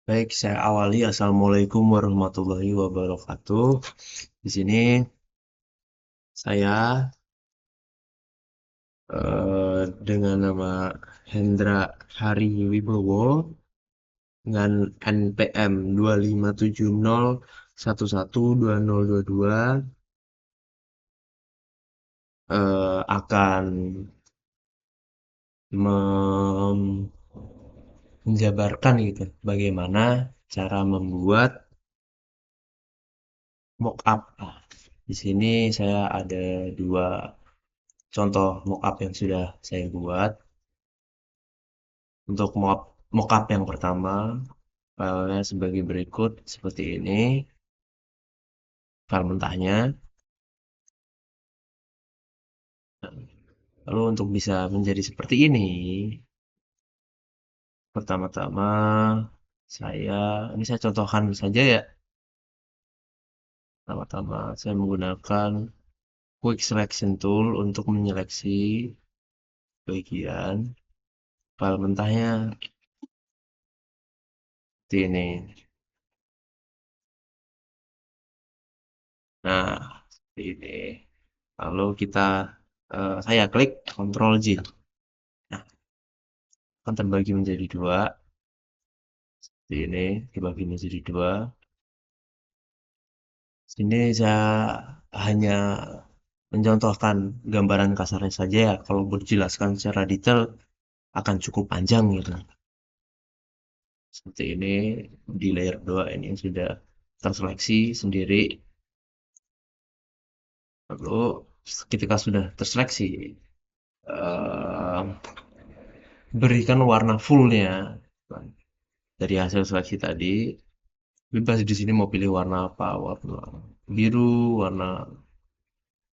Baik, saya awali. Assalamualaikum warahmatullahi wabarakatuh. Di sini saya dengan nama Hendra Hari Wibowo dengan NPM 2570112022 akan menjabarkan gitu bagaimana cara membuat mockup. Di sini saya ada dua contoh mockup yang sudah saya buat. Untuk mockup yang pertama, filenya sebagai berikut seperti ini, file mentahnya. Lalu untuk bisa menjadi seperti ini, pertama-tama ini saya contohkan saja ya. Pertama-tama saya menggunakan Quick Selection Tool untuk menyeleksi bagian file mentahnya seperti ini. Nah, seperti ini. Lalu saya klik Ctrl J. Nah, akan terbagi menjadi dua. Seperti ini, dibagi menjadi dua. Sini saya hanya mencontohkan gambaran kasarnya saja ya. Kalau berjelaskan secara detail akan cukup panjang gitu. Seperti ini di layer 2 ini yang sudah terseleksi sendiri. Lalu ketika sudah terseleksi, eh, berikan warna fullnya dari hasil seleksi tadi. Bebas di sini mau pilih warna apa, warna biru, warna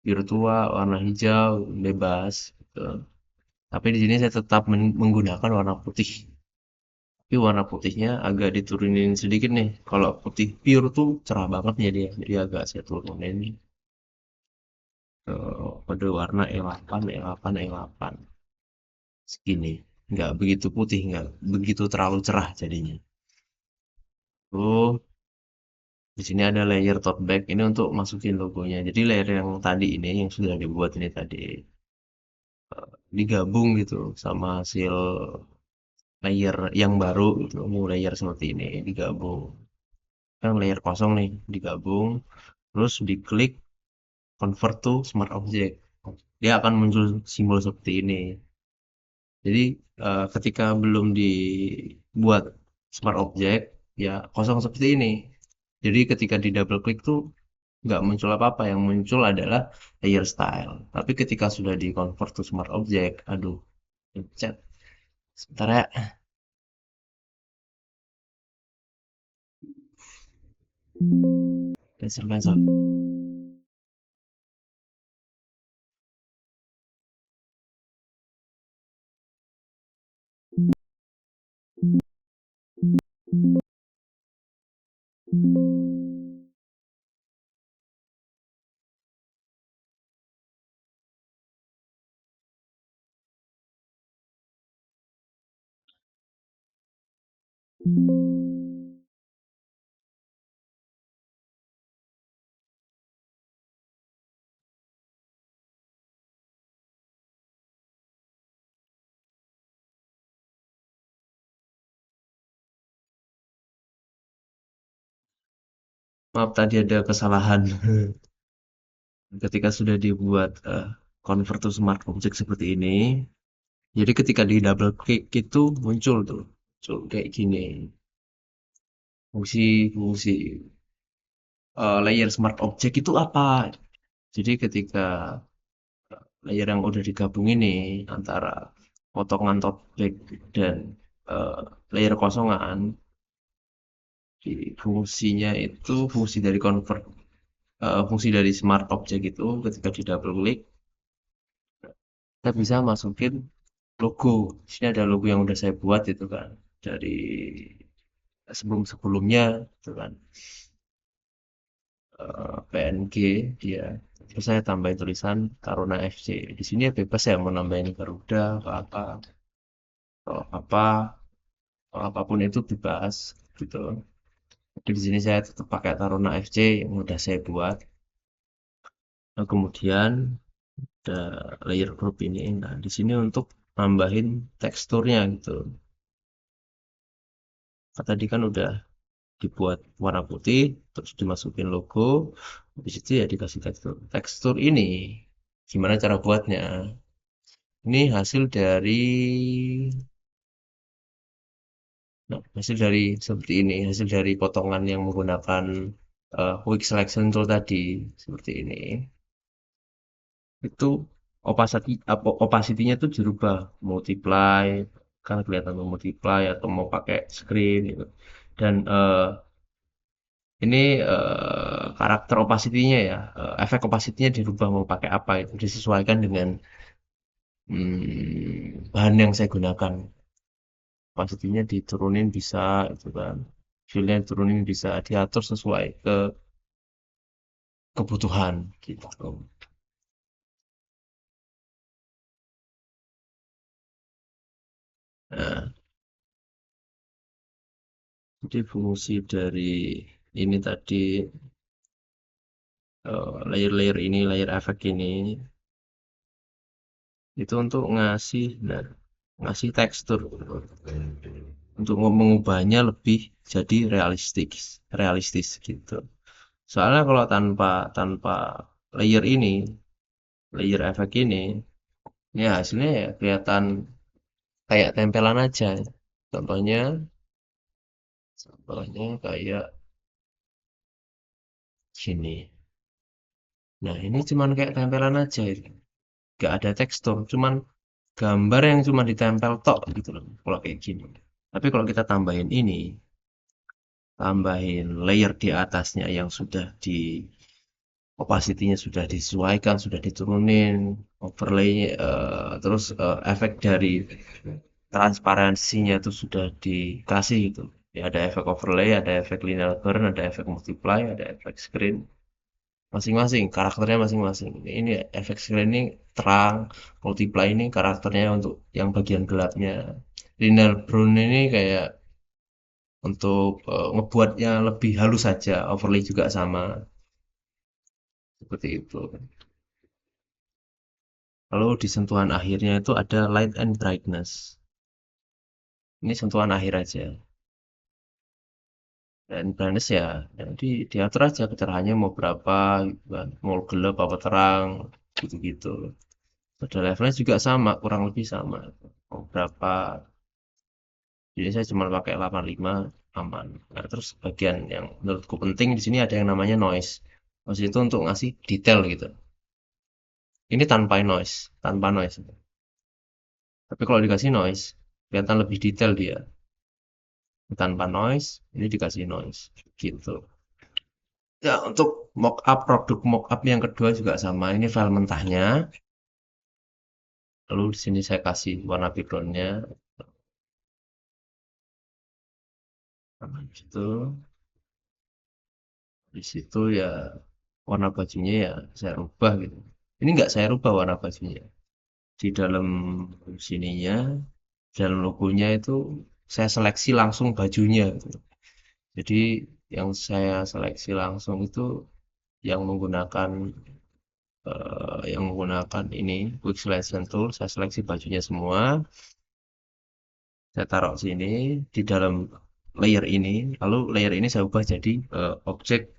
biru tua, warna hijau, bebas gitu. Tapi di sini saya tetap menggunakan warna putih. Tapi warna putihnya agak diturunin sedikit nih. Kalau putih pure tuh cerah banget ya dia. Jadi agak saya turunin ke kode warna E8, E8, E8. Segini. Nggak begitu putih, nggak begitu terlalu cerah jadinya. Tuh, di sini ada layer tote bag. Ini untuk masukin logonya. Jadi layer yang tadi ini, yang sudah dibuat ini tadi, digabung gitu sama hasil layer yang baru gitu. New layer seperti ini digabung. Kan layer kosong nih digabung, terus diklik convert to smart object, dia akan muncul simbol seperti ini. Jadi ketika belum dibuat smart object ya kosong seperti ini. Jadi ketika di double klik tuh nggak muncul apa-apa, yang muncul adalah layer style. Tapi ketika sudah di convert to smart object, aduh, chat sebentar ya. Cancel, cancel. Maaf tadi ada kesalahan. Ketika sudah dibuat convert to smart object seperti ini, jadi ketika di double click itu muncul tuh, muncul kayak gini, fungsi-fungsi layer smart object itu apa? Jadi ketika layer yang udah digabung ini antara potongan objek dan eh, layer kosongan, di fungsinya itu fungsi dari smart object itu ketika di double click kita bisa masukin logo. Di sini ada logo yang udah saya buat itu kan dari sebelum-sebelumnya itu kan PNG dia. Terus saya tambahin tulisan Taruna FC. Di sini ya bebas ya mau nambahin Garuda atau apa atau apa atau apapun itu bebas. gitu. Jadi di sini saya tetap pakai Taruna FC yang udah saya buat. Nah, kemudian ada layer group ini. Nah, di sini untuk nambahin teksturnya gitu. Nah, tadi kan udah dibuat warna putih, terus dimasukin logo, habis itu ya dikasih tekstur. Tekstur ini gimana cara buatnya? Ini hasil dari seperti ini, hasil dari potongan yang menggunakan quick selection tool tadi seperti ini. Itu opacity-nya tuh dirubah, multiply, kan kelihatan mau multiply atau mau pakai screen gitu. Dan ini karakter opacity-nya ya, efek opacity-nya dirubah mau pakai apa itu disesuaikan dengan bahan yang saya gunakan. Opacity-nya diturunin bisa itu kan. Fill-nya diturunin bisa diatur sesuai kebutuhan gitu. Nah, jadi fungsi dari ini tadi layer-layer ini, layer efek ini itu untuk ngasih tekstur untuk mengubahnya lebih jadi realistis gitu. Soalnya kalau tanpa tanpa layer ini, layer efek ini, ya hasilnya ya kelihatan kayak tempelan aja. Contohnya, contohnya kayak gini. Nah, ini cuman kayak tempelan aja itu. Gak ada tekstur, cuman gambar yang cuma ditempel tok gitu loh. Kalau kayak gini. Tapi kalau kita tambahin ini, tambahin layer di atasnya yang sudah di opacity-nya sudah disesuaikan, sudah diturunin, overlay terus efek dari transparansinya itu sudah dikasih gitu. Ya, ada efek overlay, ada efek linear burn, ada efek multiply, ada efek screen. Masing-masing, karakternya masing-masing. Ini efek screen ini terang, multiply ini karakternya untuk yang bagian gelapnya. Linear burn ini kayak untuk ngebuatnya lebih halus saja, overlay juga sama, seperti itu. Lalu di sentuhan akhirnya itu ada light and brightness. Ini sentuhan akhir aja. Dan brightness ya, jadi diatur aja kecerahannya mau berapa, gitu kan. Mau gelap apa terang, gitu-gitu. Pada levelnya juga sama, kurang lebih sama. Mau berapa, jadi saya cuma pakai 85 aman. Nah, terus bagian yang menurutku penting di sini ada yang namanya noise. Noise itu untuk ngasih detail gitu. Ini tanpa noise. Tapi kalau dikasih noise, kelihatan lebih detail dia. Tanpa noise, ini dikasih noise. Gitu. Ya, untuk produk mockup yang kedua juga sama. Ini file mentahnya. Lalu di sini saya kasih warna backgroundnya. Nah, gitu. Di situ ya warna bajunya ya saya rubah gitu. Ini nggak saya rubah warna bajunya. Di dalam sininya, dalam logonya itu saya seleksi langsung bajunya gitu. Jadi yang saya seleksi langsung itu yang menggunakan ini quick selection tool, saya seleksi bajunya semua, saya taruh sini di dalam layer ini, lalu layer ini saya ubah jadi objek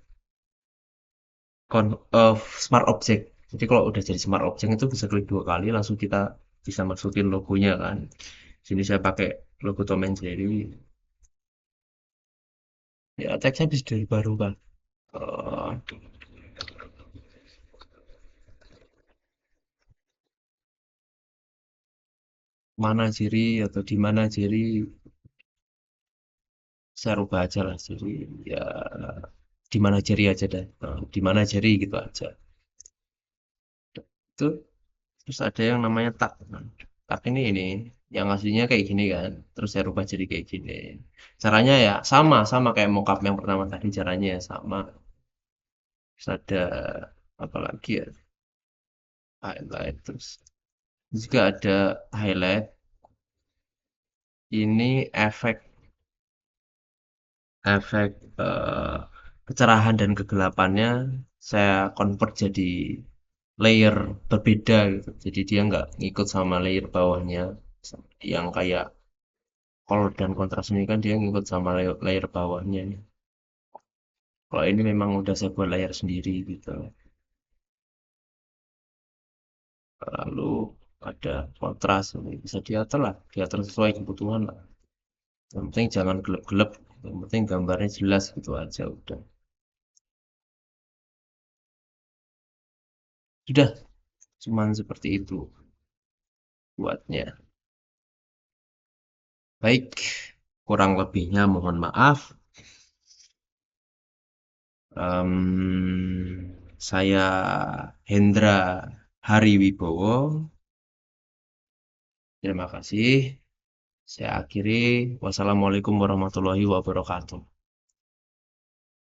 smart object. Jadi kalau udah jadi smart object itu bisa klik 2 kali langsung kita bisa masukin logonya kan. Sini saya pakai logo Tom and Jerry. Ya teksnya bisa dari baru kan. Eh, mana Jerry atau di mana Jerry saya rubah aja lah jadi ya di mana Jerry aja deh. Di mana Jerry gitu aja. Itu terus ada yang namanya tag. Tag ini yang aslinya kayak gini kan. Terus saya rubah jadi kayak gini. Caranya ya sama kayak mockup yang pertama tadi caranya ya sama. Terus ada apa lagi ya? Highlight terus juga ada highlight. Ini efek efek kecerahan dan kegelapannya saya convert jadi layer berbeda gitu. Jadi dia nggak ngikut sama layer bawahnya yang kayak color dan kontras ini kan dia ngikut sama layer bawahnya. Kalau ini memang udah saya buat layer sendiri gitu. Lalu ada kontras ini bisa diatur lah, diatur sesuai kebutuhan lah. Yang penting jangan gelap-gelap, yang penting gambarnya jelas gitu aja udah. Sudah, cuman seperti itu buatnya. Baik, kurang lebihnya mohon maaf. Saya Hendra Hariwibowo. Terima kasih. Saya akhiri. Wassalamualaikum warahmatullahi wabarakatuh.